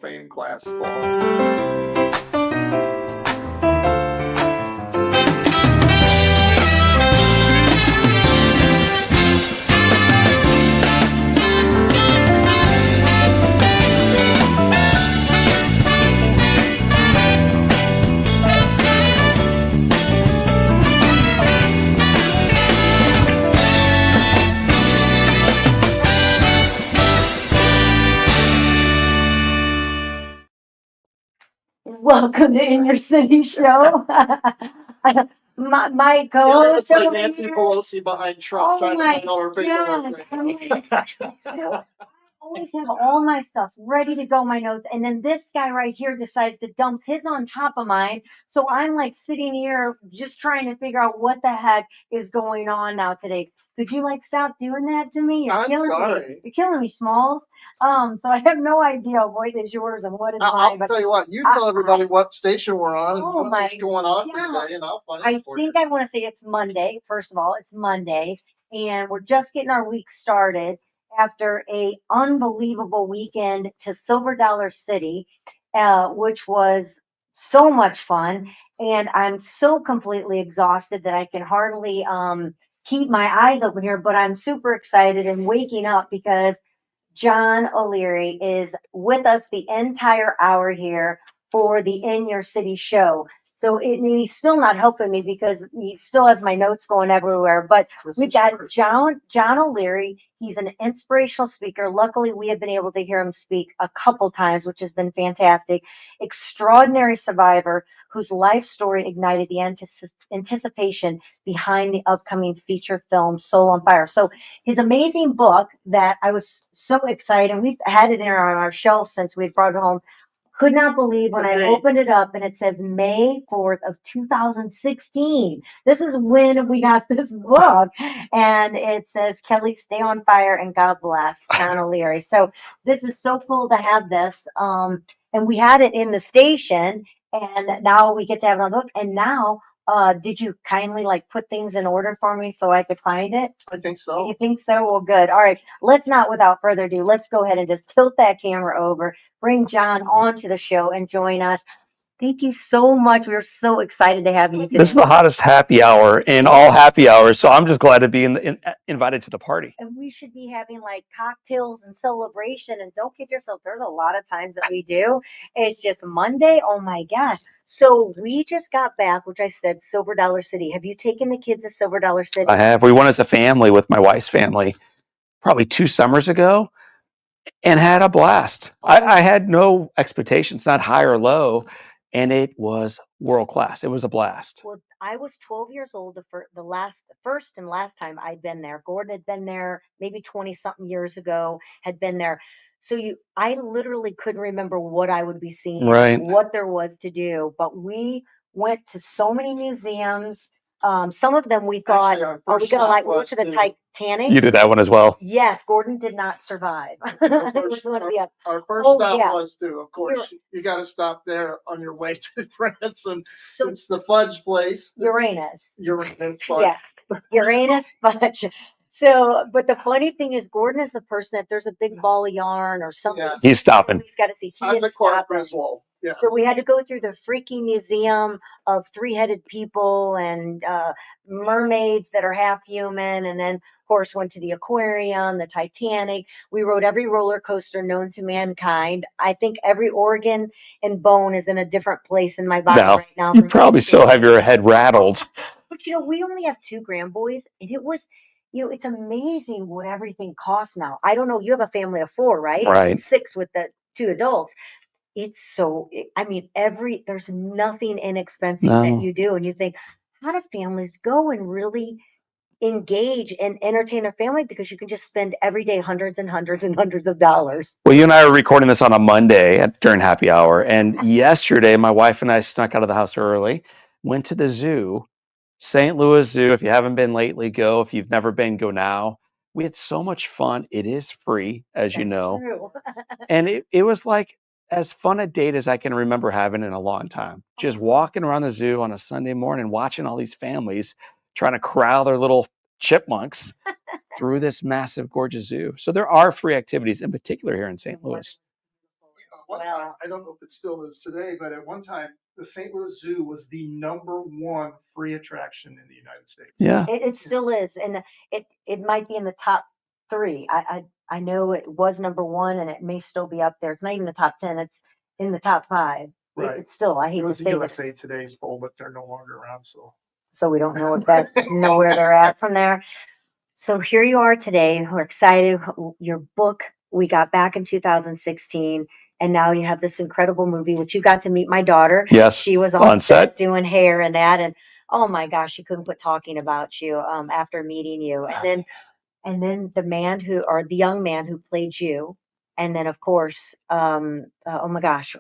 training class going. Welcome to In Your City Show. my co-host It's like over Nancy here. Pelosi behind Trump Oh trying my to find all her paperwork. gosh. So I always have all my stuff ready to go, my notes, and then this guy right here decides to dump his on top of mine. So I'm like sitting here just trying to figure out what the heck is going on now today. Could you like stop doing that to me? You're I'm killing sorry. me. You're killing me, Smalls. So I have no idea what is yours and what is mine. I'll But tell you what. You tell everybody what station we're on oh and my what's going on God. today, and I'll find I it for you. think I want to say it's Monday. First of all, it's Monday, and we're just getting our week started after a unbelievable weekend to Silver Dollar City, which was so much fun. And I'm so completely exhausted that I can hardly keep my eyes open here, but I'm super excited and waking up because John O'Leary is with us the entire hour here for the In Your City show. So he's still not helping me because he still has my notes going everywhere. But we've got John O'Leary. He's an inspirational speaker. Luckily, we have been able to hear him speak a couple times, which has been fantastic. Extraordinary survivor whose life story ignited the anticipation behind the upcoming feature film Soul on Fire. So his amazing book that I was so excited, and we've had it in on our shelf since we brought it home. Could not believe when I opened it up and it says May 4th of 2016. This is when we got this book. And it says Kelly, stay on fire and God bless John O'Leary. So this is so cool to have this. And we had it in the station and now we get to have it on the book. And now did you kindly like put things in order for me so I could find it? I think so. You think so? Well, good. All right. Let's not, without further ado, let's go ahead and just tilt that camera over, bring John onto the show and join us. Thank you so much. We're so excited to have you today. This is the hottest happy hour in all happy hours, so I'm just glad to be invited to the party. And we should be having like cocktails and celebration. And don't kid yourself, there's a lot of times that we do. It's just Monday. Oh my gosh. So we just got back, which I said, Silver Dollar City. Have you taken the kids to Silver Dollar City? I have. We went as a family with my wife's family probably 2 summers ago and had a blast. I had no expectations, not high or low, and it was world class. It was a blast. Well, I was 12 years old the first and last time I'd been there. Gordon had been there maybe 20 something years ago, had been there. So I literally couldn't remember what I would be seeing, Right. what there was to do. But we went to so many museums. Some of them we thought, Actually, are we going to go to the Titanic? You did that one as well. Yes, Gordon did not survive. It was one of the Our first stop was too, of course. You got to stop there on your way to France, and So it's the fudge place. Uranus. Uranus fudge. Yes, Uranus fudge. So, but the funny thing is, Gordon is the person that there's a big ball of yarn or something. Yes. He's stopping. He's got to see. He I'm is the Clark stopping. Griswold. Yes. So we had to go through the freaky museum of three-headed people and mermaids that are half human, and then of course went to the aquarium, the Titanic. We rode every roller coaster known to mankind. I think every organ and bone is in a different place in my body right now. You probably still have your head rattled. But we only have 2 grand boys, and it was, it's amazing what everything costs now. I don't know. You have a family of 4, right? Right. 6 with the 2 adults. It's so, I mean, there's nothing inexpensive that you do. And you think, how do families go and really engage and entertain a family? Because you can just spend every day hundreds and hundreds and hundreds of dollars. Well, you and I are recording this on a Monday during happy hour. And yesterday, my wife and I snuck out of the house early, went to the zoo, St. Louis Zoo. If you haven't been lately, go. If you've never been, go now. We had so much fun. It is free, as you know. True. And it was like as fun a date as I can remember having in a long time. Just walking around the zoo on a Sunday morning, watching all these families trying to corral their little chipmunks through this massive, gorgeous zoo. So there are free activities, in particular here in St. Louis. one time, I don't know if it still is today, but at one time, the St. Louis Zoo was the #1 free attraction in the United States. Yeah. It still is, and it might be in the top 3. I know it was #1, and it may still be up there. It's not even the top 10. It's in the top 5. Right. It's still. I hate It to was say the this, USA Today's poll, but they're no longer around. so we don't know where they're at from there. So here you are today. We're excited. Your book we got back in 2016, and now you have this incredible movie, which you got to meet my daughter. Yes. She was on set doing hair and that, and oh my gosh, she couldn't quit talking about you after meeting you. And then the young man who played you, and then of course, oh my gosh,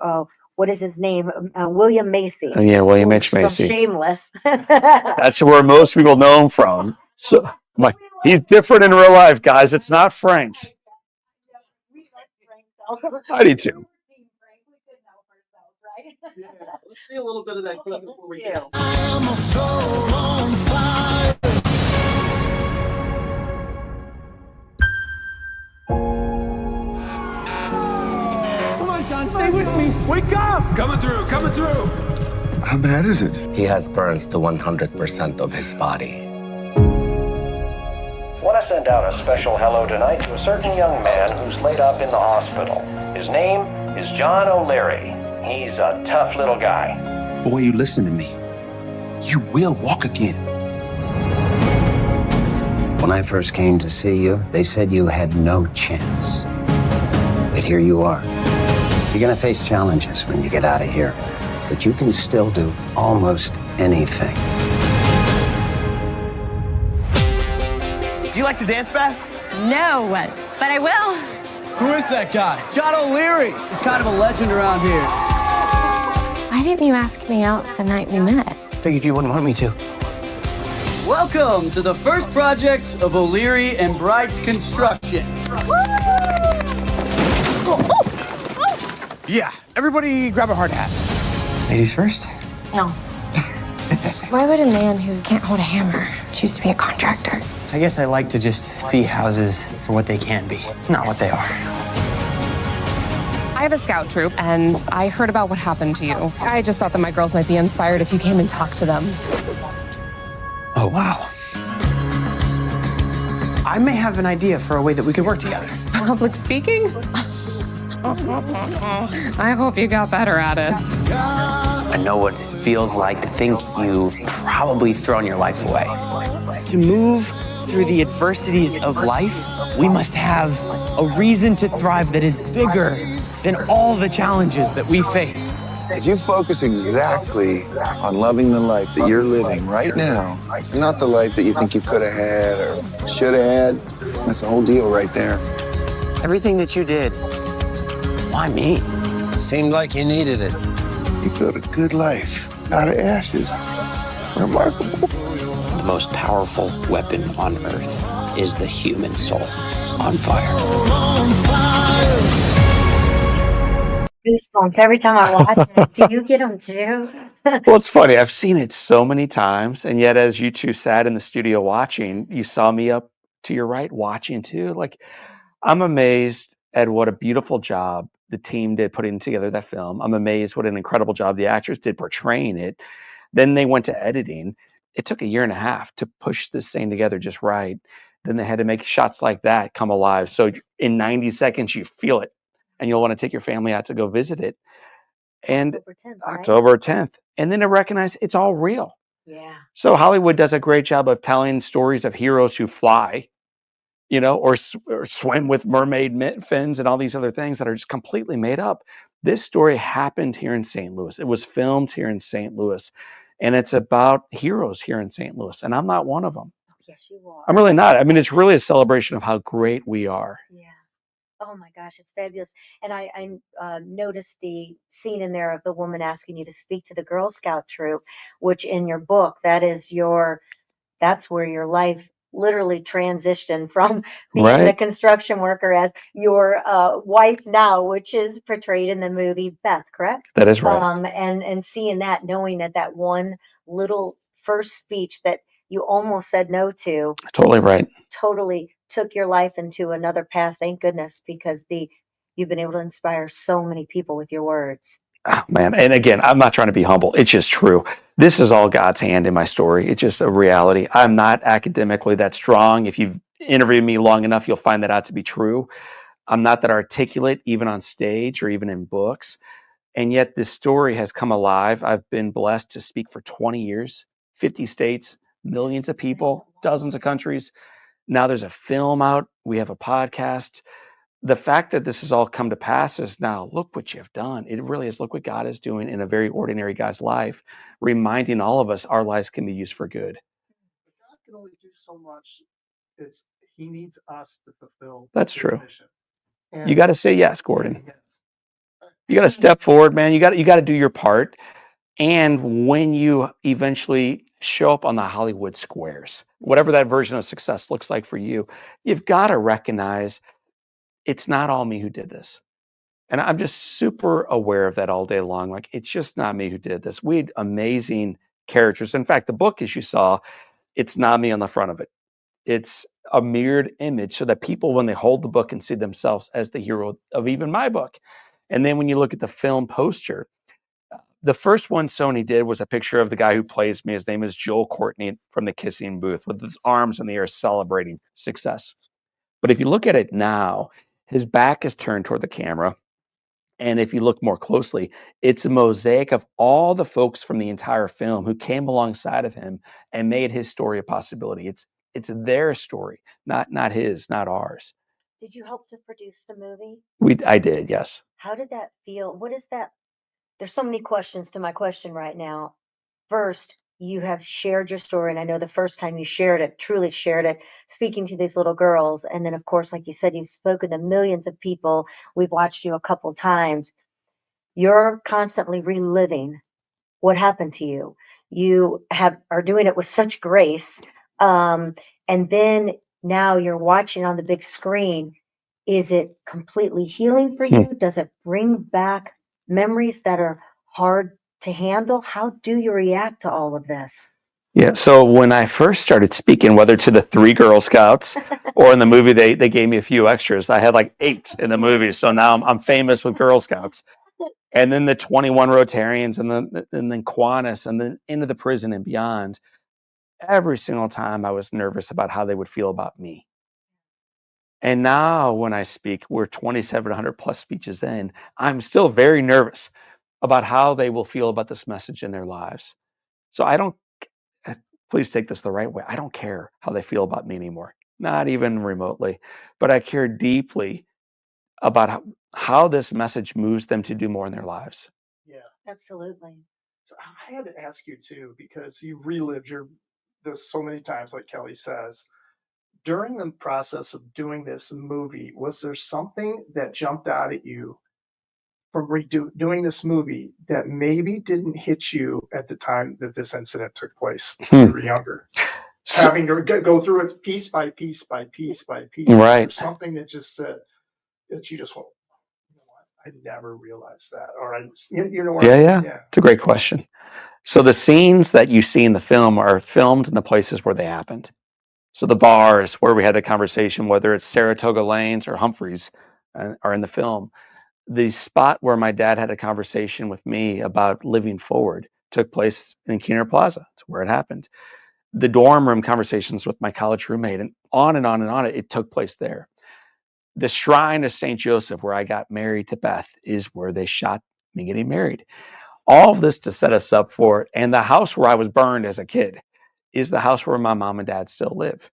what is his name? William Macy. Oh, yeah, William H. From Macy. Shameless. That's where most people know him from. So he's different in real life, guys. It's not Frank. I do too. Yeah, let's see a little bit of that clip before we go. I am a soul on fire. Come on, John, stay with me. Wake up! Coming through, coming through. How bad is it? He has burns to 100% of his body. Want to send out a special hello tonight to a certain young man who's laid up in the hospital. His name is John O'Leary. He's a tough little guy. Boy, you listen to me. You will walk again. When I first came to see you, they said you had no chance. But here you are. You're gonna face challenges when you get out of here, but you can still do almost anything. Do you like to dance, Beth? No, but I will. Who is that guy? John O'Leary. He's kind of a legend around here. Why didn't you ask me out the night we met? Figured you wouldn't want me to. Welcome to the first project of O'Leary and Bright's construction. Yeah, everybody grab a hard hat. Ladies first? No. Why would a man who can't hold a hammer choose to be a contractor? I guess I like to just see houses for what they can be, not what they are. I have a scout troop, and I heard about what happened to you. I just thought that my girls might be inspired if you came and talked to them. Oh, wow. I may have an idea for a way that we could work together. Public speaking? I hope you got better at it. I know what it feels like to think you've probably thrown your life away. To move through the adversities of life, we must have a reason to thrive that is bigger than all the challenges that we face. If you focus exactly on loving the life that you're living right now, not the life that you think you could have had or should have had, that's the whole deal right there. Everything that you did, why me? Seemed like you needed it. You built a good life out of ashes. Remarkable. The most powerful weapon on earth is the human soul on fire. On fire. Goosebumps every time I watch it. Do you get them too? Well, it's funny. I've seen it so many times, and yet as you two sat in the studio watching, you saw me up to your right watching too. Like, I'm amazed at what a beautiful job the team did putting together that film. I'm amazed what an incredible job the actors did portraying it. Then they went to editing. It took 1.5 years to push this thing together just right. Then they had to make shots like that come alive. So in 90 seconds, you feel it, and you'll want to take your family out to go visit it. And October 10th, right? October 10th. And then to recognize it's all real. Yeah. So Hollywood does a great job of telling stories of heroes who fly, or swim with mermaid fins and all these other things that are just completely made up. This story happened here in St. Louis. It was filmed here in St. Louis. And it's about heroes here in St. Louis. And I'm not one of them. Yes, you are. I'm really not. I mean, it's really a celebration of how great we are. Yeah. Oh my gosh, it's fabulous. And I noticed the scene in there of the woman asking you to speak to the Girl Scout troop, which in your book, that's where your life literally transitioned from being a Right. construction worker as your wife now, which is portrayed in the movie Beth, correct? That is right. And seeing that, knowing that one little first speech that you almost said no to, Totally right. totally took your life into another path. Thank goodness, because the you've been able to inspire so many people with your words. Oh, man. And again, I'm not trying to be humble. It's just true. This is all God's hand in my story. It's just a reality. I'm not academically that strong. If you've interviewed me long enough, you'll find that out to be true. I'm not that articulate, even on stage or even in books. And yet this story has come alive. I've been blessed to speak for 20 years, 50 states, millions of people, dozens of countries. Now there's a film out. We have a podcast. The fact that this has all come to pass is now, look what you've done. It really is. Look what God is doing in a very ordinary guy's life, reminding all of us our lives can be used for good. But God can only do so much. He needs us to fulfill That's his true. mission. You And got to say yes, Gordon. yes. You got to step forward, man. You got to do your part. And when you eventually show up on the Hollywood squares, whatever that version of success looks like for you, you've got to recognize it's not all me who did this. And I'm just super aware of that all day long. Like, it's just not me who did this. We had amazing characters. In fact, the book, as you saw, it's not me on the front of it. It's a mirrored image so that people, when they hold the book, can see themselves as the hero of even my book. And then when you look at the film poster, the first one Sony did was a picture of the guy who plays me. His name is Joel Courtney from the Kissing Booth with his arms in the air celebrating success. But if you look at it now, his back is turned toward the camera. And if you look more closely, it's a mosaic of all the folks from the entire film who came alongside of him and made his story a possibility. It's their story, not his, not ours. Did you help to produce the movie? I did, yes. How did that feel? What is that? There's so many questions to my question right now. First, you have shared your story, and I know the first time you shared it, truly shared it, speaking to these little girls. And then, of course, like you said, you've spoken to millions of people. We've watched you a couple times. You're constantly reliving what happened to you. You are doing it with such grace. And then now you're watching on the big screen. Is it completely healing for you? Does it bring back memories that are hard to handle? How do you react to all of this? Yeah. So when I first started speaking, whether to the 3 Girl Scouts or in the movie, they gave me a few extras. I had like 8 in the movie. So now I'm famous with Girl Scouts. And then the 21 Rotarians and then Kiwanis and then into the prison and beyond. Every single time I was nervous about how they would feel about me. And now when I speak, we're 2,700 plus speeches in, I'm still very nervous about how they will feel about this message in their lives. So please take this the right way. I don't care how they feel about me anymore, not even remotely, but I care deeply about how this message moves them to do more in their lives. Yeah. Absolutely. So I had to ask you too, because you've relived this so many times, like Kelly says. During the process of doing this movie, was there something that jumped out at you from doing this movie that maybe didn't hit you at the time that this incident took place when you were younger? Having to go through it piece by piece by piece by piece. Right. Something that just said that you just went, you know what? I never realized that. Or you know what I mean? Yeah. It's a great question. So the scenes that you see in the film are filmed in the places where they happened. So the bars where we had the conversation, whether it's Saratoga Lanes or Humphreys, are in the film. The spot where my dad had a conversation with me about living forward took place in Keener Plaza. It's where it happened. The dorm room conversations with my college roommate, and on and on and on, it took place there. The shrine of St. Joseph, where I got married to Beth, is where they shot me getting married. All of this to set us up for it. And the house where I was burned as a kid is the house where my mom and dad still live.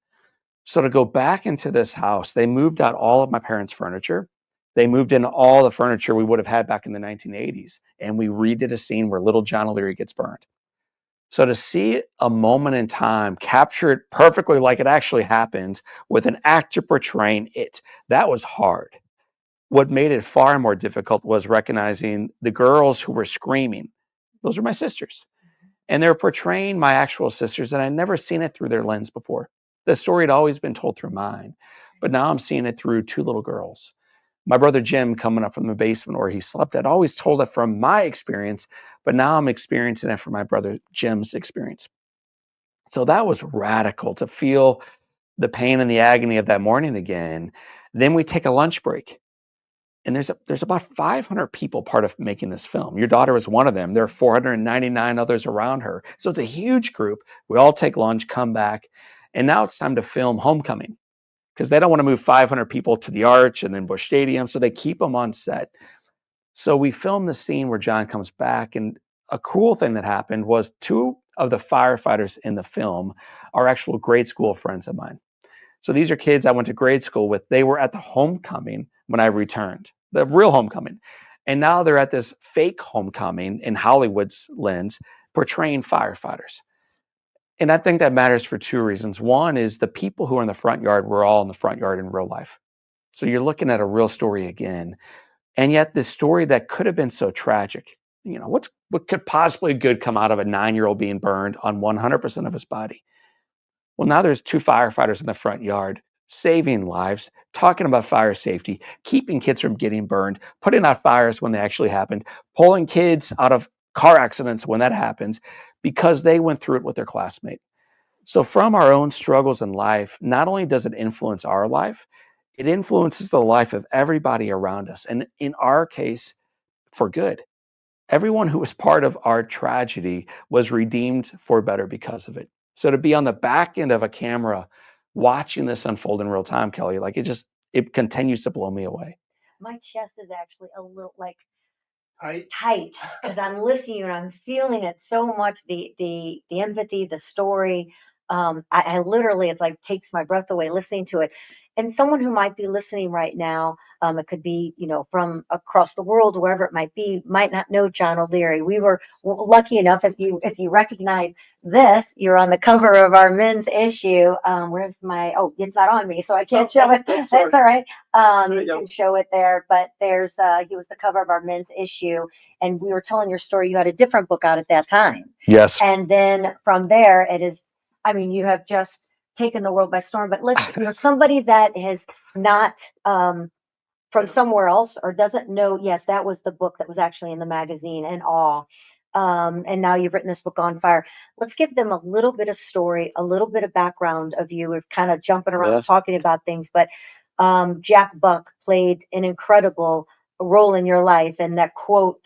So to go back into this house, they moved out all of my parents' furniture. They moved in all the furniture we would have had back in the 1980s. And we redid a scene where little John O'Leary gets burned. So to see a moment in time captured perfectly like it actually happened with an actor portraying it, that was hard. What made it far more difficult was recognizing the girls who were screaming. Those are my sisters. And they're portraying my actual sisters, and I'd never seen it through their lens before. The story had always been told through mine, but now I'm seeing it through 2 little girls. My brother Jim, coming up from the basement where he slept, I'd always told it from my experience, but now I'm experiencing it from my brother Jim's experience. So that was radical to feel the pain and the agony of that morning again. Then we take a lunch break. And there's about 500 people part of making this film. Your daughter was one of them. There are 499 others around her. So it's a huge group. We all take lunch, come back, and now it's time to film Homecoming because they don't want to move 500 people to the Arch and then Busch Stadium, so they keep them on set. So we filmed the scene where John comes back, and a cool thing that happened was 2 of the firefighters in the film are actual grade school friends of mine. So these are kids I went to grade school with. They were at the homecoming when I returned, the real homecoming. And now they're at this fake homecoming in Hollywood's lens, portraying firefighters. And I think that matters for 2 reasons. One is the people who are in the front yard were all in the front yard in real life. So you're looking at a real story again. And yet this story that could have been so tragic, what could possibly good come out of a 9-year-old being burned on 100% of his body? Well, now there's 2 firefighters in the front yard saving lives, talking about fire safety, keeping kids from getting burned, putting out fires when they actually happened, pulling kids out of car accidents when that happens because they went through it with their classmate. So from our own struggles in life, not only does it influence our life, it influences the life of everybody around us. And in our case, for good. Everyone who was part of our tragedy was redeemed for better because of it. So to be on the back end of a camera watching this unfold in real time, Kelly, like it continues to blow me away. My chest is actually a little like I tight because I'm listening to you and I'm feeling it so much. The empathy, the story. I literally, it's like takes my breath away listening to it. And someone who might be listening right now, it could be, from across the world, wherever it might be, might not know John O'Leary. We were lucky enough, if you recognize this, you're on the cover of our men's issue. Where's it's not on me, so I can't show it. That's all right. You can show it there, but there's, he was the cover of our men's issue, and we were telling your story. You had a different book out at that time. Yes. And then from there, it is, you have just taken the world by storm, but somebody that has not, from somewhere else or doesn't know, yes, that was the book that was actually in the magazine and all. And now you've written this book on fire. Let's give them a little bit of story, a little bit of background of you. We're kind of jumping around talking about things, but Jack Buck played an incredible role in your life. And that quote,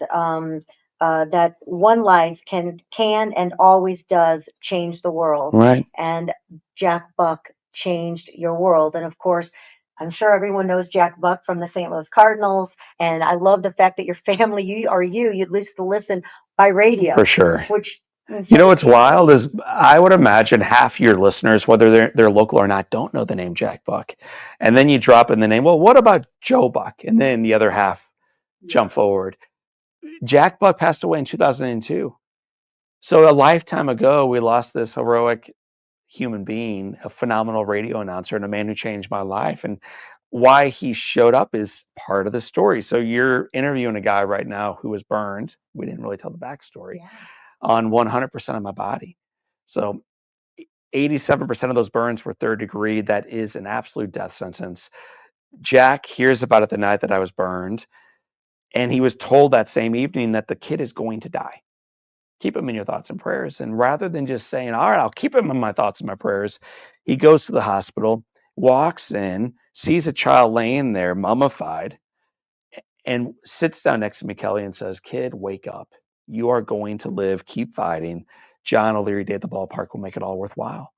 that one life can and always does change the world. Right. And Jack Buck changed your world. And of course, I'm sure everyone knows Jack Buck from the St. Louis Cardinals. And I love the fact that your family, you at least listen by radio. For sure. Which, what's wild is I would imagine half your listeners, whether they're local or not, don't know the name Jack Buck. And then you drop in the name, well, what about Joe Buck? And then the other half jump forward. Jack Buck passed away in 2002. So a lifetime ago, we lost this heroic human being, a phenomenal radio announcer, and a man who changed my life. And why he showed up is part of the story. So you're interviewing a guy right now who was burned. We didn't really tell the backstory on 100% of my body. So 87% of those burns were 3rd degree. That is an absolute death sentence. Jack hears about it the night that I was burned. And he was told that same evening that the kid is going to die. Keep him in your thoughts and prayers. And rather than just saying, all right, I'll keep him in my thoughts and my prayers, he goes to the hospital, walks in, sees a child laying there mummified, and sits down next to me, Kelly, and says, kid, wake up. You are going to live. Keep fighting. John O'Leary Day at the ballpark will make it all worthwhile.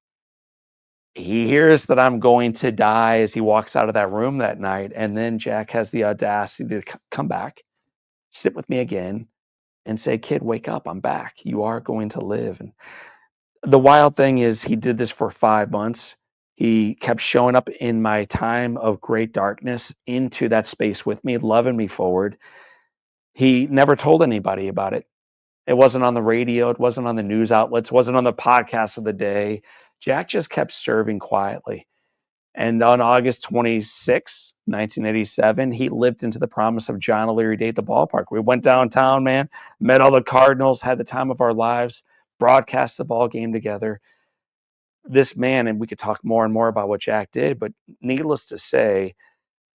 He hears that I'm going to die as he walks out of that room that night. And then Jack has the audacity to come back, sit with me again, and say, kid, wake up. I'm back. You are going to live. And the wild thing is he did this for 5 months. He kept showing up in my time of great darkness into that space with me, loving me forward. He never told anybody about it. It wasn't on the radio. It wasn't on the news outlets. It wasn't on the podcast of the day. Jack just kept serving quietly. And on August 26, 1987, he lived into the promise of John O'Leary Day at the ballpark. We went downtown, man, met all the Cardinals, had the time of our lives, broadcast the ball game together. This man, and we could talk more and more about what Jack did, but needless to say,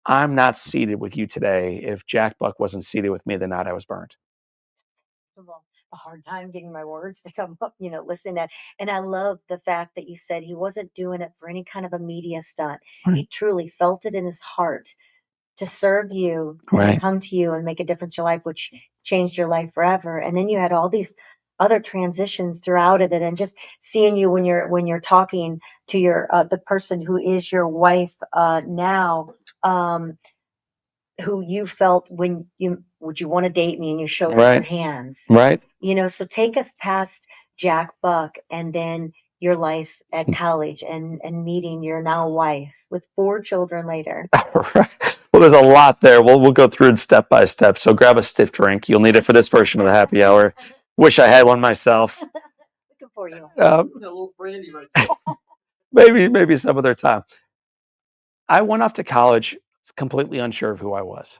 I'm not seated with you today if Jack Buck wasn't seated with me the night I was burned. A hard time getting my words to come up, listening to that. And I love the fact that you said he wasn't doing it for any kind of a media stunt. He truly felt it in his heart to serve you, Right. and come to you and make a difference in your life, which changed your life forever. And then you had all these other transitions throughout of it, and just seeing you when you're talking to your the person who is your wife now, who you felt when would you want to date me, and you showed your Right. hands. Right. So take us past Jack Buck and then your life at college and meeting your now wife with 4 children later. Right. Well, there's a lot there. We'll go through it step by step. So grab a stiff drink. You'll need it for this version of the happy hour. Wish I had one myself. Looking for you. A little brandy right Maybe some other time. I went off to college completely unsure of who I was.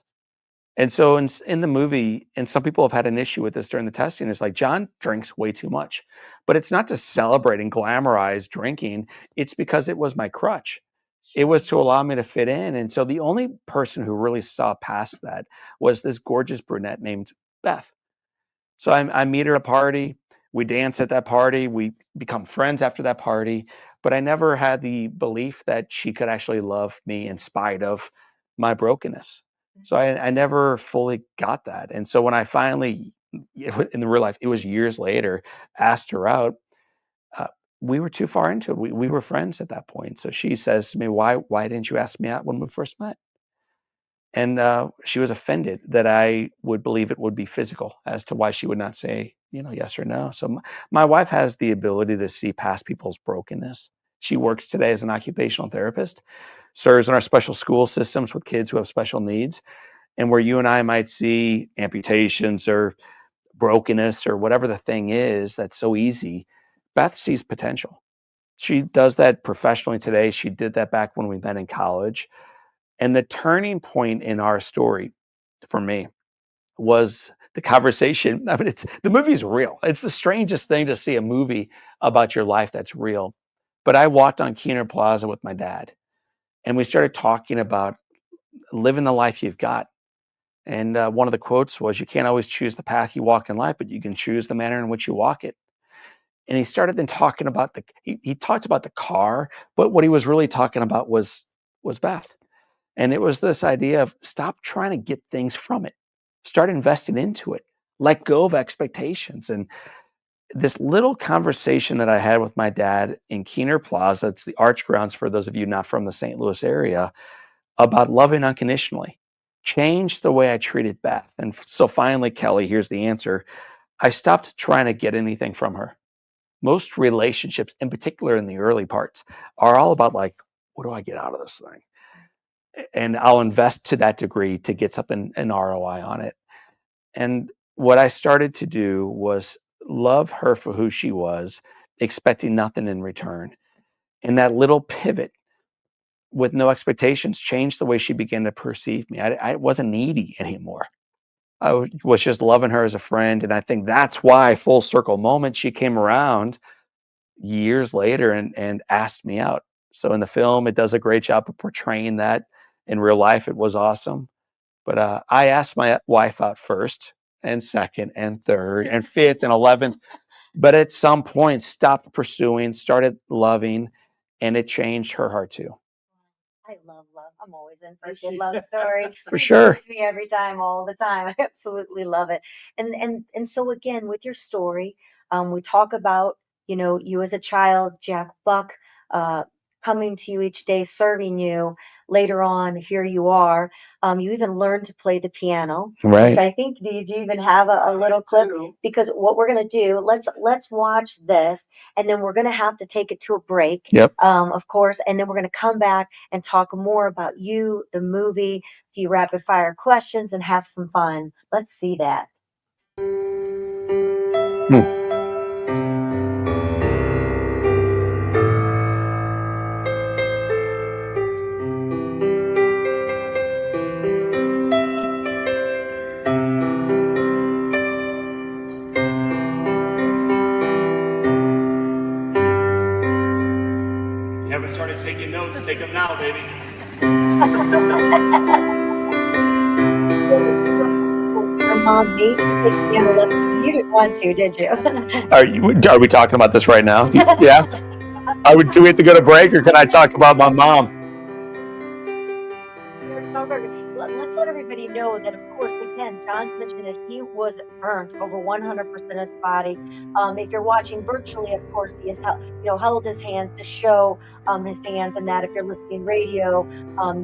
And so in the movie, and some people have had an issue with this during the testing, it's like John drinks way too much. But it's not to celebrate and glamorize drinking. It's because it was my crutch. It was to allow me to fit in. And so the only person who really saw past that was this gorgeous brunette named Beth. So I meet her at a party. We dance at that party. We become friends after that party. But I never had the belief that she could actually love me in spite of my brokenness. So I never fully got that. And so when I finally, in the real life, it was years later, asked her out, we were too far into it. We were friends at that point. So she says to me, why didn't you ask me out when we first met? And she was offended that I would believe it would be physical as to why she would not say, yes or no. So my wife has the ability to see past people's brokenness. She works today as an occupational therapist, serves in our special school systems with kids who have special needs. And where you and I might see amputations or brokenness or whatever the thing is that's so easy, Beth sees potential. She does that professionally today. She did that back when we met in college. And the turning point in our story for me was the conversation. I mean, the movie's real. It's the strangest thing to see a movie about your life that's real. But I walked on Keener Plaza with my dad, and we started talking about living the life you've got. And one of the quotes was, you can't always choose the path you walk in life, but you can choose the manner in which you walk it. And he started then talking about he talked about the car, but what he was really talking about was Beth. And it was this idea of stop trying to get things from it. Start investing into it. Let go of expectations. And this little conversation that I had with my dad in Keener Plaza, it's the Arch Grounds for those of you not from the St. Louis area, about loving unconditionally, changed the way I treated Beth. And so finally, Kelly, here's the answer. I stopped trying to get anything from her. Most relationships, in particular in the early parts, are all about like, what do I get out of this thing? And I'll invest to that degree to get something, an ROI on it. And what I started to do was love her for who she was, expecting nothing in return. And that little pivot with no expectations changed the way she began to perceive me. I wasn't needy anymore. I was just loving her as a friend. And I think that's why, full circle moment, she came around years later and asked me out. So in the film, it does a great job of portraying that. In real life, it was awesome. But I asked my wife out first and second and third and fifth and 11th. But at some point, stopped pursuing, started loving, and it changed her heart too. I love love. I'm always in for a good love story. For sure. It gets me every time, all the time. I absolutely love it. And so again, with your story, we talk about, you as a child, Jack Buck, coming to you each day, serving you. Later on, here you are. You even learned to play the piano, Right. which I think, did you even have a little clip? Because what we're going to do, let's watch this, and then we're going to have to take it to a break. Yep. Of course, and then we're going to come back and talk more about you, the movie, a few rapid fire questions, and have some fun. Let's see that. Haven't started taking notes. Take them now, baby. Your mom made you take piano lessons. You didn't want to, did you? Are we talking about this right now? Yeah. Do we have to go to break, or can I talk about my mom? everybody know that, of course, again, John's mentioned that he was burnt over 100% of his body. If you're watching virtually, of course, he has held his hands to show his hands, and that if you're listening radio,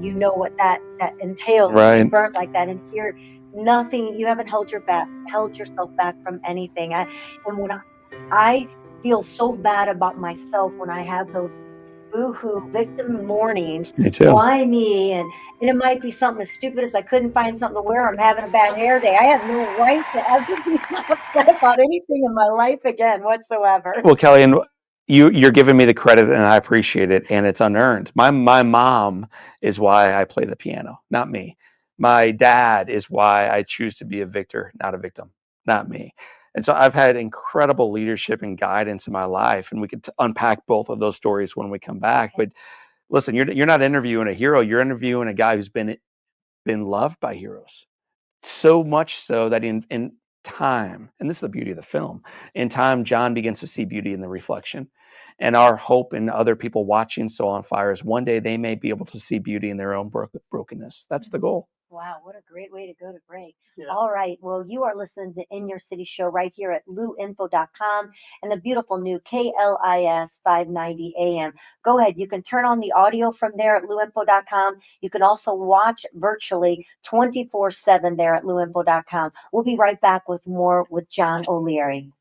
you know what that entails to be Right. burnt like that. And here, nothing. You haven't held yourself back from anything. And when I feel so bad about myself when I have those boohoo victim mornings. Me too. Why me? And it might be something as stupid as I couldn't find something to wear. I'm having a bad hair day. I have no right to ever be upset about anything in my life again whatsoever. Well, Kelly, and you're giving me the credit, and I appreciate it, and it's unearned. My mom is why I play the piano, not me. My dad is why I choose to be a victor, not a victim, not me. And so I've had incredible leadership and guidance in my life, and we could unpack both of those stories when we come back. But listen, you're not interviewing a hero; you're interviewing a guy who's been loved by heroes, so much so that in time, and this is the beauty of the film, in time, John begins to see beauty in the reflection. And our hope in other people watching So on Fire is one day they may be able to see beauty in their own brokenness. That's the goal. Wow, what a great way to go to break. Yeah. All right. Well, you are listening to In Your City Show right here at luinfo.com and the beautiful new KLIS 590 AM. Go ahead. You can turn on the audio from there at luinfo.com. You can also watch virtually 24/7 there at luinfo.com. We'll be right back with more with John O'Leary.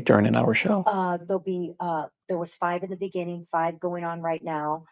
During an hour show. There'll be there was 5 in the beginning, 5 going on right now.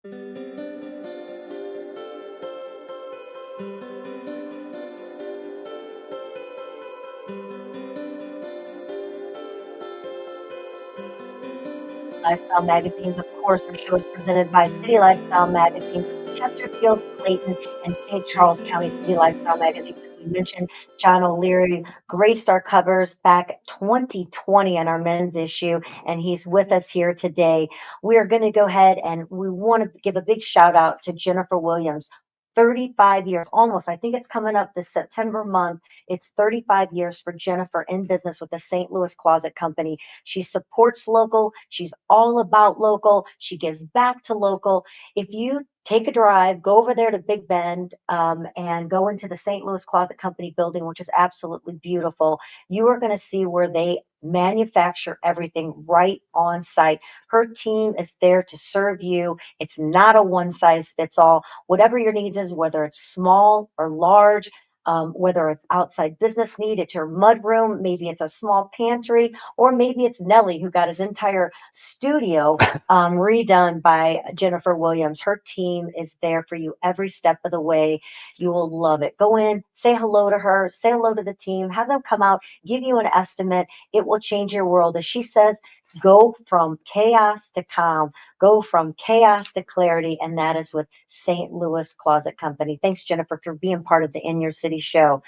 Lifestyle magazines. Of course, our show is presented by City Lifestyle Magazine, Chesterfield, Clayton, and St. Charles County City Lifestyle Magazines. As we mentioned, John O'Leary graced our covers back 2020 in our men's issue, and he's with us here today. We are going to go ahead and we want to give a big shout out to Jennifer Williams. 35 years, almost. I think it's coming up this September month. It's 35 years for Jennifer in business with the St. Louis Closet Company. She supports local. She's all about local. She gives back to local. If you take a drive, go over there to Big Bend and go into the St. Louis Closet Company building, which is absolutely beautiful, you are going to see where they manufacture everything right on site. Her team is there to serve you. It's not a one size fits all. Whatever your needs is, whether it's small or large, whether it's outside business need, it's your mud room, maybe it's a small pantry, or maybe it's Nelly who got his entire studio redone by Jennifer Williams. Her team is there for you every step of the way. You will love it. Go in, say hello to her, say hello to the team, have them come out, give you an estimate. It will change your world. As she says, go from chaos to calm, go from chaos to clarity, and that is with St. Louis Closet Company. Thanks, Jennifer, for being part of the In Your City show.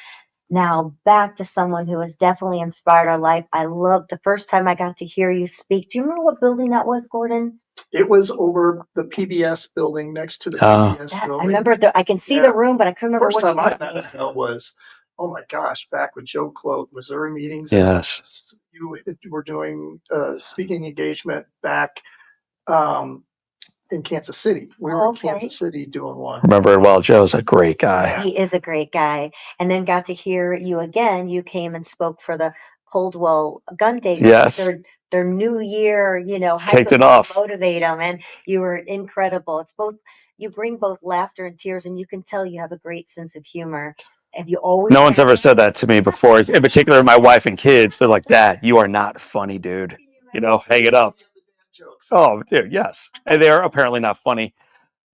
Now, back to someone who has definitely inspired our life. I loved the first time I got to hear you speak. Do you remember what building that was, Gordon? It was over the PBS building, next to the PBS building. I remember, I can see the room, but I couldn't remember First what time I met him was, oh my gosh, back with Joe Clote, Missouri meetings. Yes. You were doing speaking engagement back in Kansas City. We were in Kansas City doing one. Remember it well. Joe's a great guy. He is a great guy. And then got to hear you again. You came and spoke for the Coldwell Gun Day. Yes. Their new year, Kicked it off. Motivate them. And you were incredible. It's both, you bring both laughter and tears, and you can tell you have a great sense of humor. Have you always? No one's ever said that to me before. In particular, my wife and kids. They're like, "Dad, you are not funny, dude. Hang it up." Oh, dude, yes. And they're apparently not funny.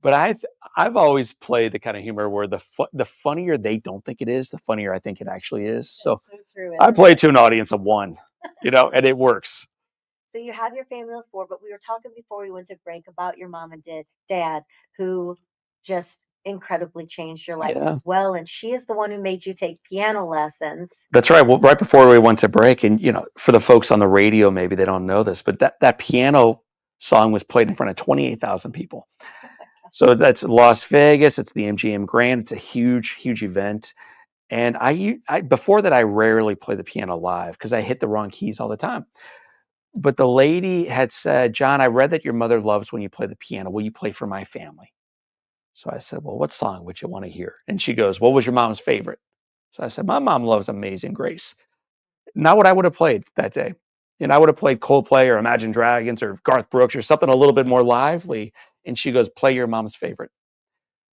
But I've always played the kind of humor where the funnier they don't think it is, the funnier I think it actually is. So true, I play to an audience of one, and it works. So you have your family of four, but we were talking before we went to break about your mom and dad, who just incredibly changed your life as well. And she is the one who made you take piano lessons. That's right. Well, right before we went to break, and for the folks on the radio, maybe they don't know this, but that piano song was played in front of 28,000 people. So that's Las Vegas. It's the MGM Grand. It's a huge, huge event. And I before that, I rarely play the piano live because I hit the wrong keys all the time. But the lady had said, "John, I read that your mother loves when you play the piano. Will you play for my family?" So I said, "Well, what song would you want to hear?" And she goes, "What was your mom's favorite?" So I said, "My mom loves Amazing Grace." Not what I would have played that day. I would have played Coldplay or Imagine Dragons or Garth Brooks or something a little bit more lively. And she goes, "Play your mom's favorite."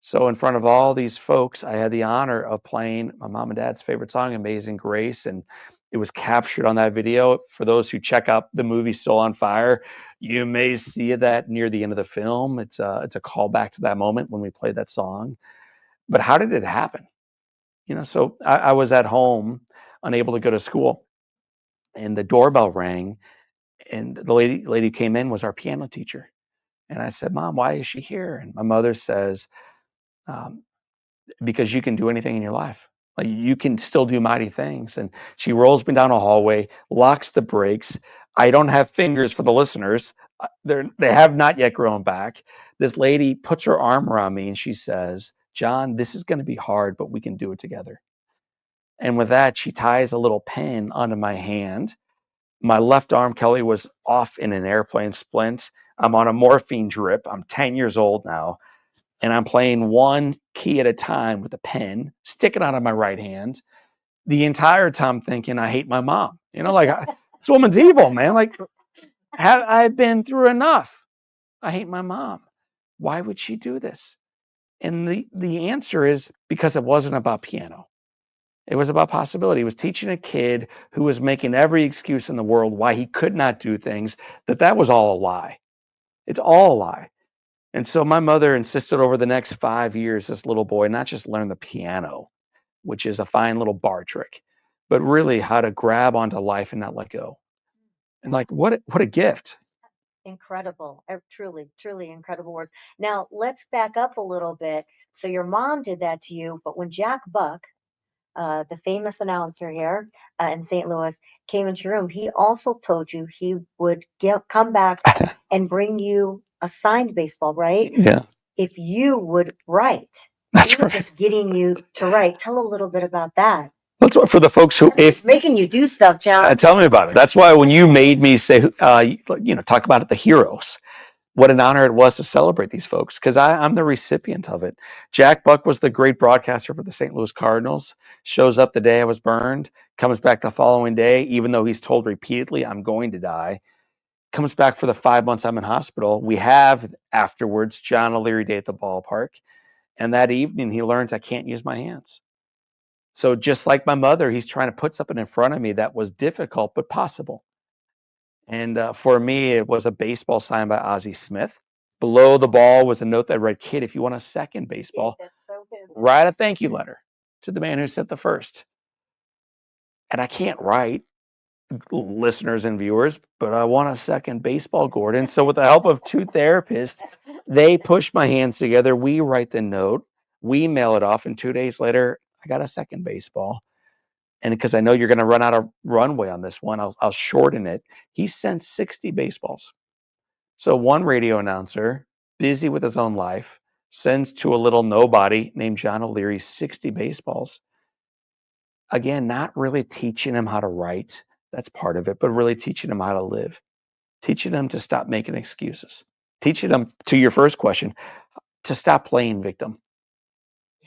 So in front of all these folks, I had the honor of playing my mom and dad's favorite song, Amazing Grace. And it was captured on that video. For those who check out the movie Still on Fire, you may see that near the end of the film. It's a callback to that moment when we played that song. But how did it happen? So I was at home, unable to go to school, and the doorbell rang, and the lady came in was our piano teacher. And I said, "Mom, why is she here?" And my mother says, "Because you can do anything in your life. Like, you can still do mighty things." And she rolls me down a hallway, locks the brakes. I don't have fingers for the listeners. They have not yet grown back. This lady puts her arm around me and she says, "John, this is going to be hard, but we can do it together." And with that, she ties a little pen onto my hand. My left arm, Kelly, was off in an airplane splint. I'm on a morphine drip. I'm 10 years old now. And I'm playing one key at a time with a pen, sticking out of my right hand. The entire time thinking, I hate my mom. This woman's evil, man. Like, I've been through enough. I hate my mom. Why would she do this? And the answer is because it wasn't about piano. It was about possibility. It was teaching a kid who was making every excuse in the world why he could not do things, that was all a lie. It's all a lie. And so my mother insisted over the next 5 years, this little boy not just learn the piano, which is a fine little bar trick, but really how to grab onto life and not let go. And like, what a gift. Incredible. Truly, truly incredible words. Now, let's back up a little bit. So, your mom did that to you, but when Jack Buck, the famous announcer here in St. Louis, came into your room, he also told you he would come back and bring you a signed baseball, right? Yeah, If you would write. that's He was right. just getting you to write. Tell a little bit about that. That's what for the folks who, if Making you do stuff, John. tell me about it. That's why when you made me say, talk about it, the heroes. What an honor it was to celebrate these folks because I'm the recipient of it. Jack Buck was the great broadcaster for the St. Louis Cardinals, shows up the day I was burned, comes back the following day, even though he's told repeatedly, I'm going to die, comes back for the 5 months I'm in hospital. We have afterwards John O'Leary Day at the ballpark. And that evening he learns I can't use my hands. So just like my mother, he's trying to put something in front of me that was difficult but possible. And for me, it was a baseball signed by Ozzie Smith. Below the ball was a note that read, "Kid, if you want a second baseball, That's so good. write a thank you letter to the man who sent the first." And I can't write, listeners and viewers, but I want a second baseball, Gordon. So with the help of two therapists, they push my hands together. We write the note. We mail it off. And 2 days later, I got a second baseball. And because I know you're going to run out of runway on this one, I'll shorten it. He sent 60 baseballs. So one radio announcer, busy with his own life, sends to a little nobody named John O'Leary 60 baseballs. Again, not really teaching him how to write. That's part of it, but really teaching him how to live, teaching him to stop making excuses, teaching him, to your first question, to stop playing victim.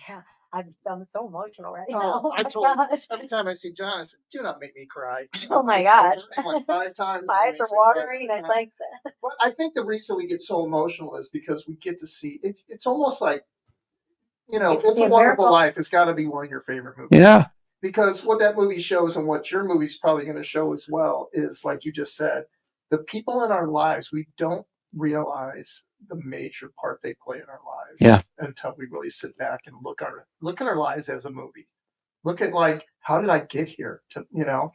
Yeah, I'm so emotional right Oh, now. I my told gosh. every time I see John, I said, "Do not make me cry." Oh my gosh. Like 5 times. My eyes are watering. I like that. But I think the reason we get so emotional is because we get to see it. It's almost like, It's It's the a Wonderful American- Life has got to be one of your favorite movies. Yeah. Because what that movie shows and what your movie's probably going to show as well is, like you just said, the people in our lives, we don't realize the major part they play in our lives. Yeah. Until we really sit back and look at our lives as a movie. Look at, like, how did I get here?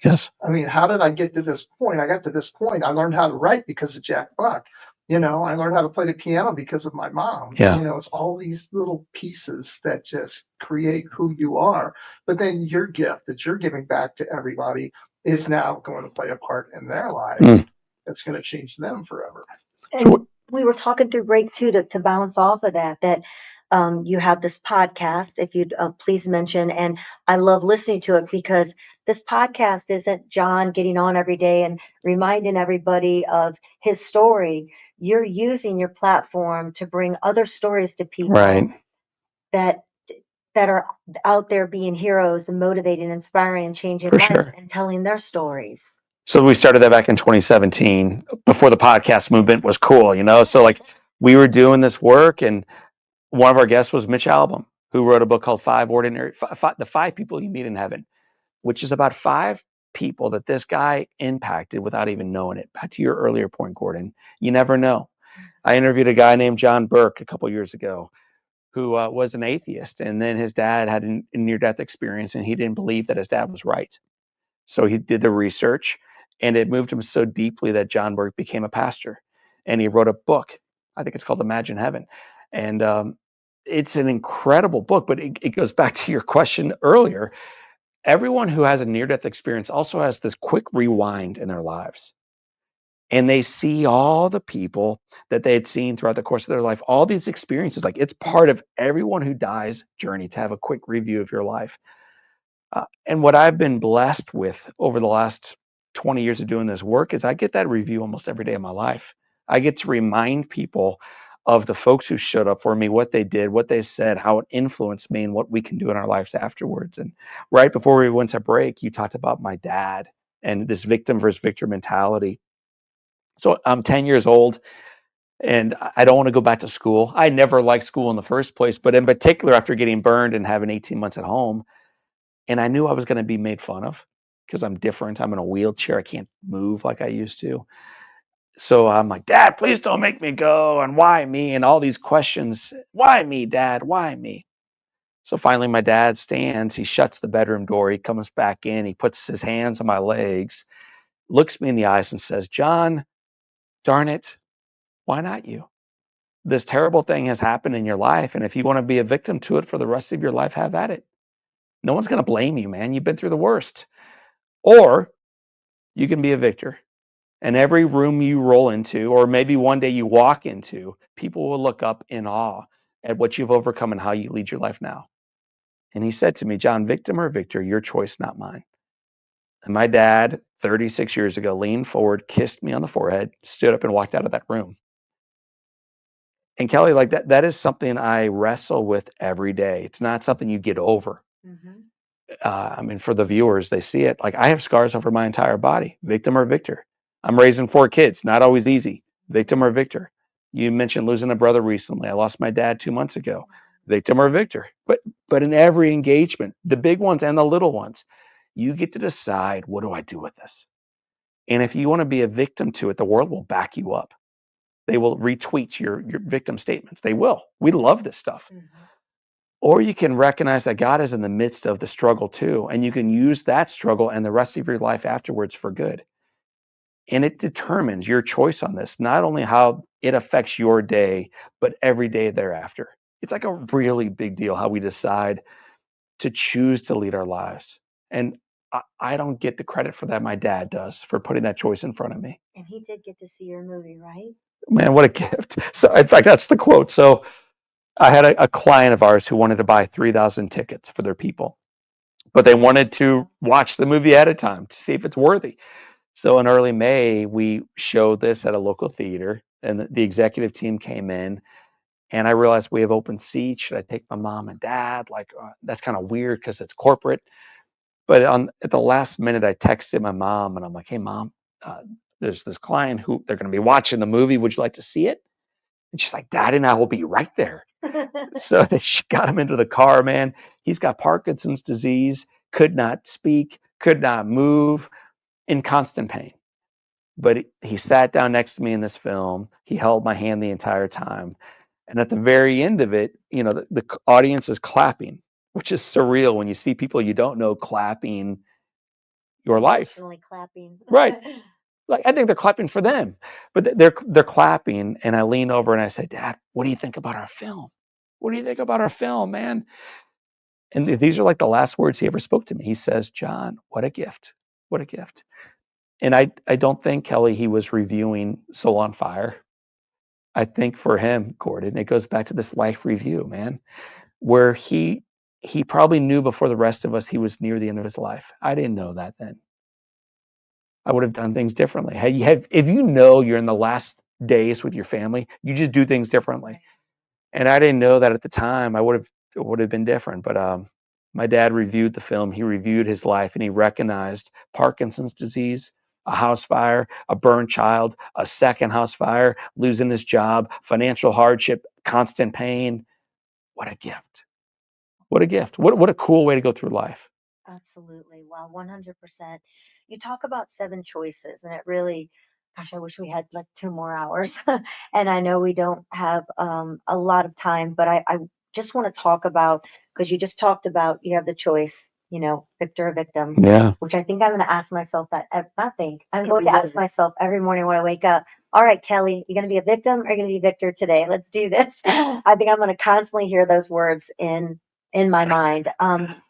Yes. I mean, how did I get to this point? I got to this point. I learned how to write because of Jack Buck. I learned how to play the piano because of my mom. Yeah. It's all these little pieces that just create who you are. But then your gift that you're giving back to everybody is now going to play a part in their life. That's going to change them forever. And we were talking through break too to bounce off of that you have this podcast, if you'd please mention, and I love listening to it because this podcast isn't John getting on every day and reminding everybody of his story. You're using your platform to bring other stories to people Right. that are out there being heroes and motivating, inspiring, and changing For lives sure. and telling their stories. So we started that back in 2017 before the podcast movement was cool, So like we were doing this work, and one of our guests was Mitch Albom, who wrote a book called The 5 People You Meet in Heaven, which is about 5 people that this guy impacted without even knowing it. Back to your earlier point, Gordon, you never know. I interviewed a guy named John Burke a couple years ago who was an atheist, and then his dad had a near-death experience, and he didn't believe that his dad was right. So he did the research, and it moved him so deeply that John Burke became a pastor, and he wrote a book. I think it's called Imagine Heaven. And it's an incredible book, but it goes back to your question earlier. Everyone who has a near-death experience also has this quick rewind in their lives. And they see all the people that they had seen throughout the course of their life, all these experiences. Like, it's part of everyone who dies journey to have a quick review of your life. And what I've been blessed with over the last 20 years of doing this work is I get that review almost every day of my life. I get to remind people of the folks who showed up for me, what they did, what they said, how it influenced me, and what we can do in our lives afterwards. And right before we went to break, you talked about my dad and this victim versus victor mentality. So I'm 10 years old, and I don't want to go back to school. I never liked school in the first place, but in particular after getting burned and having 18 months at home, and I knew I was going to be made fun of because I'm different. I'm in a wheelchair. I can't move like I used to. So I'm like, Dad, please don't make me go. And why me? And all these questions. Why me, Dad? Why me? So finally, my dad stands. He shuts the bedroom door. He comes back in. He puts his hands on my legs, looks me in the eyes and says, John, darn it, why not you? This terrible thing has happened in your life. And if you want to be a victim to it for the rest of your life, have at it. No one's going to blame you, man. You've been through the worst. Or you can be a victor. And every room you roll into, or maybe one day you walk into, people will look up in awe at what you've overcome and how you lead your life now. And he said to me, John, victim or victor, your choice, not mine. And my dad, 36 years ago, leaned forward, kissed me on the forehead, stood up and walked out of that room. And Kelly, like that is something I wrestle with every day. It's not something you get over. I mean, for the viewers, they see it. Like I have scars over my entire body, victim or victor. I'm raising 4 kids, not always easy, victim or victor. You mentioned losing a brother recently. I lost my dad 2 months ago, victim or victor. But in every engagement, the big ones and the little ones, you get to decide, what do I do with this? And if you want to be a victim to it, the world will back you up. They will retweet your victim statements. They will. We love this stuff. Or you can recognize that God is in the midst of the struggle too, and you can use that struggle and the rest of your life afterwards for good. And it determines your choice on this, not only how it affects your day, but every day thereafter. It's like a really big deal how we decide to choose to lead our lives. And I don't get the credit for that. My dad does, for putting that choice in front of me. And he did get to see your movie, right? Man, what a gift. So in fact, that's the quote. So I had a client of ours who wanted to buy 3,000 tickets for their people, but they wanted to watch the movie at a time to see if it's worthy. So in early May, we showed this at a local theater, and the executive team came in, and I realized we have open seats. Should I take my mom and dad? Like, that's kind of weird because it's corporate. But at the last minute, I texted my mom, and I'm like, hey, Mom, there's this client who they're going to be watching the movie. Would you like to see it? And she's like, Daddy and I will be right there. So she got him into the car, man. He's got Parkinson's disease, could not speak, could not move, in constant pain. But he sat down next to me in this film. He held my hand the entire time. And at the very end of it, you know, the audience is clapping, which is surreal when you see people you don't know clapping your life. Emotionally clapping. Right. Like I think they're clapping for them, but they're clapping. And I lean over and I say, Dad, what do you think about our film? What do you think about our film, man? And these are like the last words he ever spoke to me. He says, John, what a gift. What a gift. And I don't think, Kelly, he was reviewing Soul on Fire. I think for him, Gordon, it goes back to this life review, man, where he probably knew before the rest of us he was near the end of his life. I didn't know that then. I would have done things differently. If you know you're in the last days with your family, you just do things differently. And I didn't know that at the time. It would have been different. But my dad reviewed the film. He reviewed his life, and he recognized Parkinson's disease, a house fire, a burned child, a second house fire, losing his job, financial hardship, constant pain. What a gift. What a gift. What a cool way to go through life. Absolutely. Wow, 100%. You talk about 7 choices, and it really, gosh, I wish we had like 2 more hours. And I know we don't have a lot of time, but I just want to talk about, because you just talked about you have the choice, victor or victim, Yeah. which I think I'm going to ask myself I'm going to ask myself every morning when I wake up. All right, Kelly, you going to be a victim or are you going to be a victor today? Let's do this. I think I'm going to constantly hear those words in my mind.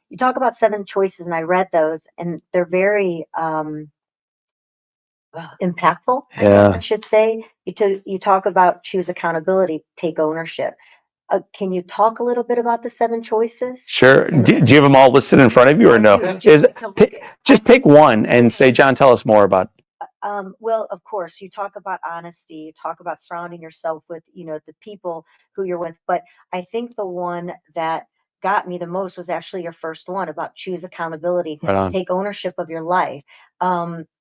You talk about 7 choices, and I read those, and they're very impactful. Yeah. I should say. You talk about choose accountability, take ownership. Can you talk a little bit about the 7 choices? Sure. Do you have them all listed in front of you or no? Just pick one and say, John, tell us more about. Well, of course, you talk about honesty, you talk about surrounding yourself with, the people who you're with. But I think the one that got me the most was actually your first one about choose accountability, Right on. take ownership of your life.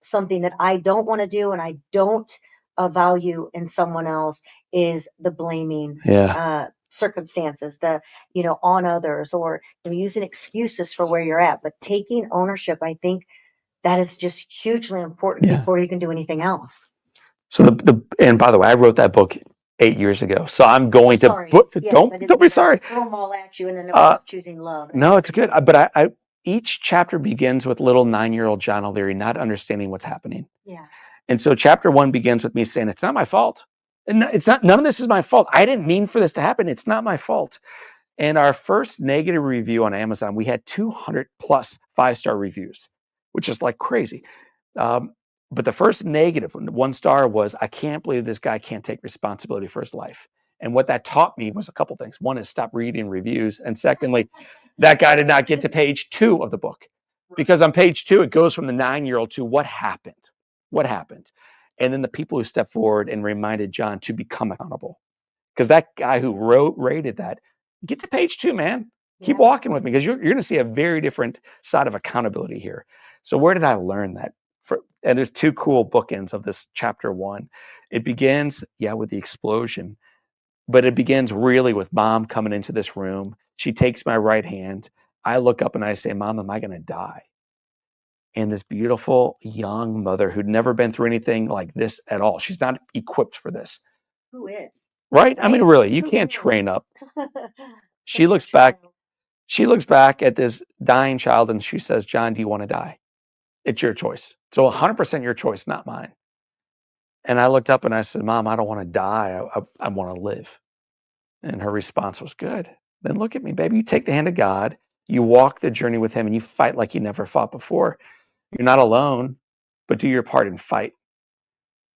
Something that I don't want to do and I don't value in someone else is the blaming. Yeah. Circumstances, on others, or using excuses for where you're at, but taking ownership, I think that is just hugely important before you can do anything else. So and by the way, I wrote that book 8 years ago. So I'm going to Sorry. Yes, I didn't don't be mean to sorry. throw them all at you and then it was choosing love. No, it's good. But I each chapter begins with little 9-year-old John O'Leary not understanding what's happening. Yeah. And so chapter 1 begins with me saying, it's not my fault. And it's not, none of this is my fault. I didn't mean for this to happen. It's not my fault. And our first negative review on Amazon, we had 200 plus 5-star reviews, which is like crazy. But the first negative 1-star was, I can't believe this guy can't take responsibility for his life. And what that taught me was a couple things. One is stop reading reviews. And secondly, that guy did not get to page 2 of the book, because on page 2, it goes from the 9-year-old to what happened. What happened? And then the people who stepped forward and reminded John to become accountable. Because that guy who rated that, get to page 2, man. Keep walking with me, because you're going to see a very different side of accountability here. So where did I learn that? And there's 2 cool bookends of this chapter 1. It begins, with the explosion, but it begins really with Mom coming into this room. She takes my right hand. I look up and I say, Mom, am I going to die? And this beautiful young mother who'd never been through anything like this at all. She's not equipped for this. Who is? Right? I mean, really, you can't train up. She looks back at this dying child and she says, John, do you want to die? It's your choice. So 100% your choice, not mine. And I looked up and I said, Mom, I don't want to die. I want to live. And her response was, good. Then look at me, baby. You take the hand of God. You walk the journey with him and you fight like you never fought before. You're not alone, but do your part and fight.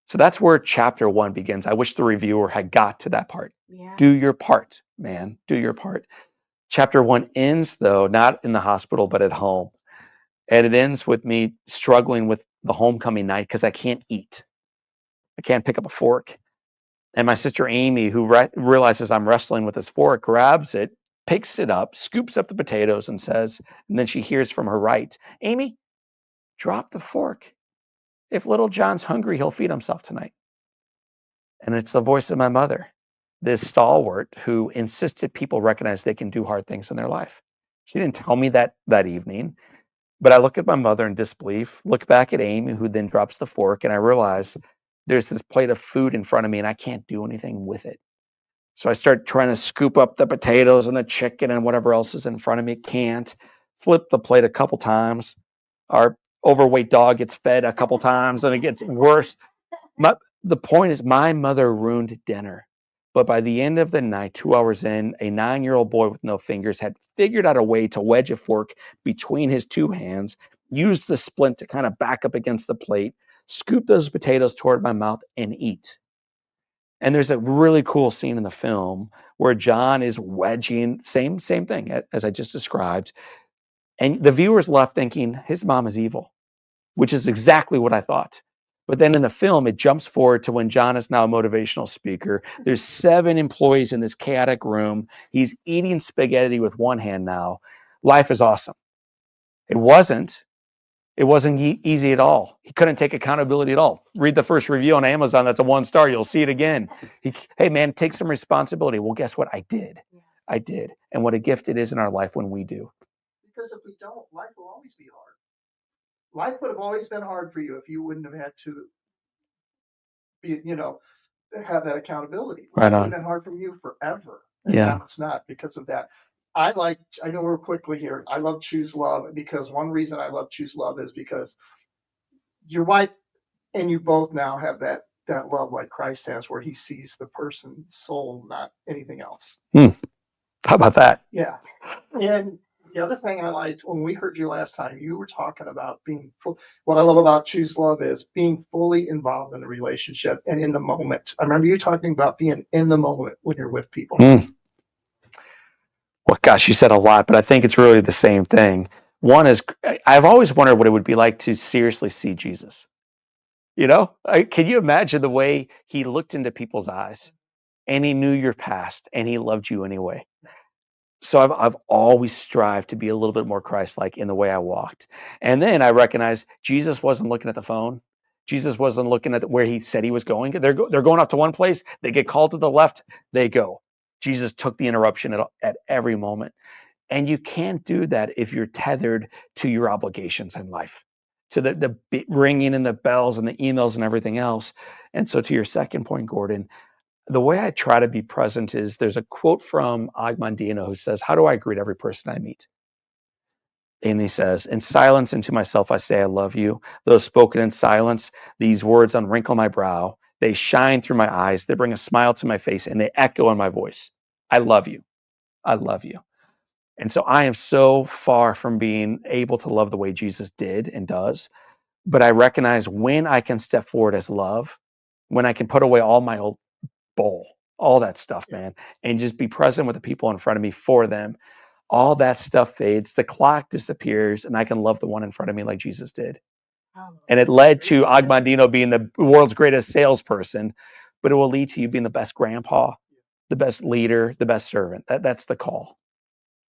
So that's where chapter 1 begins. I wish the reviewer had got to that part. Yeah. Do your part, man. Do your part. Chapter 1 ends, though, not in the hospital, but at home. And it ends with me struggling with the homecoming night because I can't eat. I can't pick up a fork. And my sister Amy, who realizes I'm wrestling with this fork, grabs it, picks it up, scoops up the potatoes and says, and then she hears from her right, Amy, drop the fork. If little John's hungry, he'll feed himself tonight. And it's the voice of my mother, this stalwart who insisted people recognize they can do hard things in their life. She didn't tell me that evening, but I look at my mother in disbelief, look back at Amy, who then drops the fork, and I realize there's this plate of food in front of me and I can't do anything with it. So I start trying to scoop up the potatoes and the chicken and whatever else is in front of me. Can't. Flip the plate a couple times. Our overweight dog gets fed a couple times and it gets worse. The point is, my mother ruined dinner. But by the end of the night, 2 hours in, a 9-year-old boy with no fingers had figured out a way to wedge a fork between his 2 hands, use the splint to kind of back up against the plate, scoop those potatoes toward my mouth, and eat. And there's a really cool scene in the film where John is wedging, same thing as I just described. And the viewer's left thinking, his mom is evil, which is exactly what I thought. But then in the film, it jumps forward to when John is now a motivational speaker. There's 7 employees in this chaotic room. He's eating spaghetti with one hand now. Life is awesome. It wasn't easy at all. He couldn't take accountability at all. Read the first review on Amazon. That's a 1-star. You'll see it again. Hey, man, take some responsibility. Well, guess what? I did. I did. And what a gift it is in our life when we do. Because if we don't, life will always be hard. Life would have always been hard for you if you wouldn't have had to be, have that accountability. Right It would on. have been hard for you forever. And Yeah. now it's not because of that. I know we're quickly here. I love Choose Love because one reason I love Choose Love is because your wife and you both now have that love like Christ has, where he sees the person's soul, not anything else. How about that? Yeah. And the other thing I liked when we heard you last time, you were talking about what I love about Choose Love is being fully involved in the relationship and in the moment. I remember you talking about being in the moment when you're with people. Well, gosh, you said a lot, but I think it's really the same thing. One is, I've always wondered what it would be like to seriously see Jesus. Can you imagine the way he looked into people's eyes and he knew your past and he loved you anyway? So I've always strived to be a little bit more Christ-like in the way I walked. And then I recognized Jesus wasn't looking at the phone. Jesus wasn't looking at where he said he was going. They're going off to one place. They get called to the left. They go. Jesus took the interruption at every moment. And you can't do that if you're tethered to your obligations in life, to the ringing and the bells and the emails and everything else. And so to your second point, Gordon, the way I try to be present is there's a quote from Agmandino who says, how do I greet every person I meet? And he says, in silence and to myself, I say, I love you. Though spoken in silence, these words unwrinkle my brow. They shine through my eyes. They bring a smile to my face and they echo in my voice. I love you. I love you. And so I am so far from being able to love the way Jesus did and does. But I recognize when I can step forward as love, when I can put away all my old bull, all that stuff, man, and just be present with the people in front of me for them. All that stuff fades, the clock disappears, and I can love the one in front of me like Jesus did. And it led to Agmandino being the world's greatest salesperson, but it will lead to you being the best grandpa, the best leader, the best servant. That's the call.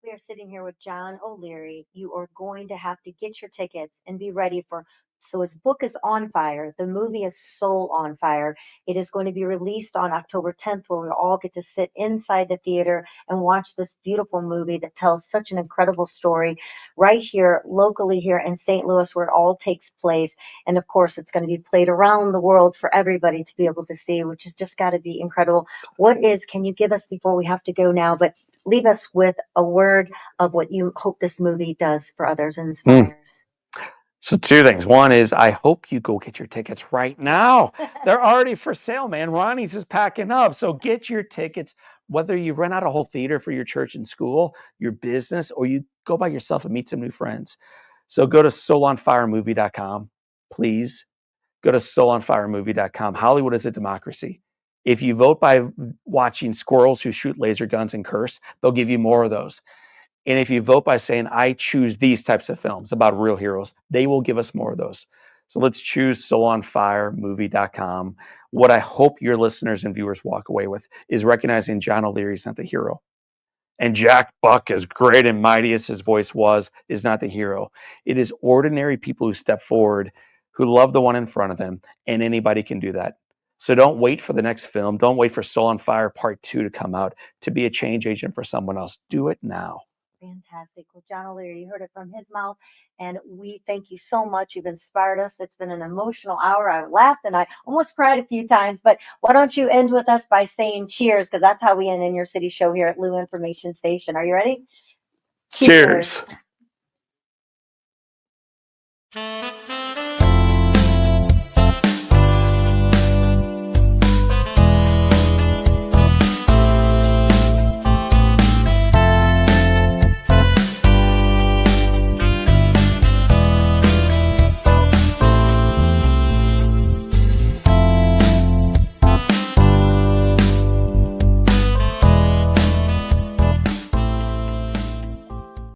We are sitting here with John O'Leary. You are going to have to get your tickets and be ready for. So his book is On Fire. The movie is Soul on Fire. It is going to be released on October 10th, where we all get to sit inside the theater and watch this beautiful movie that tells such an incredible story right here, locally here in St. Louis, where it all takes place. And of course, it's going to be played around the world for everybody to be able to see, which has just got to be incredible. Can you give us, before we have to go now, but leave us with a word of what you hope this movie does for others and inspires. So two things. One is I hope you go get your tickets right now. They're already for sale, man. Ronnie's just packing up. So get your tickets, whether you rent out a whole theater for your church and school, your business, or you go by yourself and meet some new friends. So go to soulonfiremovie.com, please. Go to soulonfiremovie.com. Hollywood is a democracy. If you vote by watching squirrels who shoot laser guns and curse, they'll give you more of those. And if you vote by saying, I choose these types of films about real heroes, they will give us more of those. So let's choose soulonfiremovie.com. What I hope your listeners and viewers walk away with is recognizing John O'Leary is not the hero. And Jack Buck, as great and mighty as his voice was, is not the hero. It is ordinary people who step forward, who love the one in front of them, and anybody can do that. So don't wait for the next film. Don't wait for Soul on Fire Part 2 to come out to be a change agent for someone else. Do it now. Fantastic. Well, John O'Leary, you heard it from his mouth, and we thank you so much. You've inspired us. It's been an emotional hour. I laughed and I almost cried a few times, but why don't you end with us by saying cheers, because that's how we end In Your City show here at Lou Information Station. Are you ready? Cheers.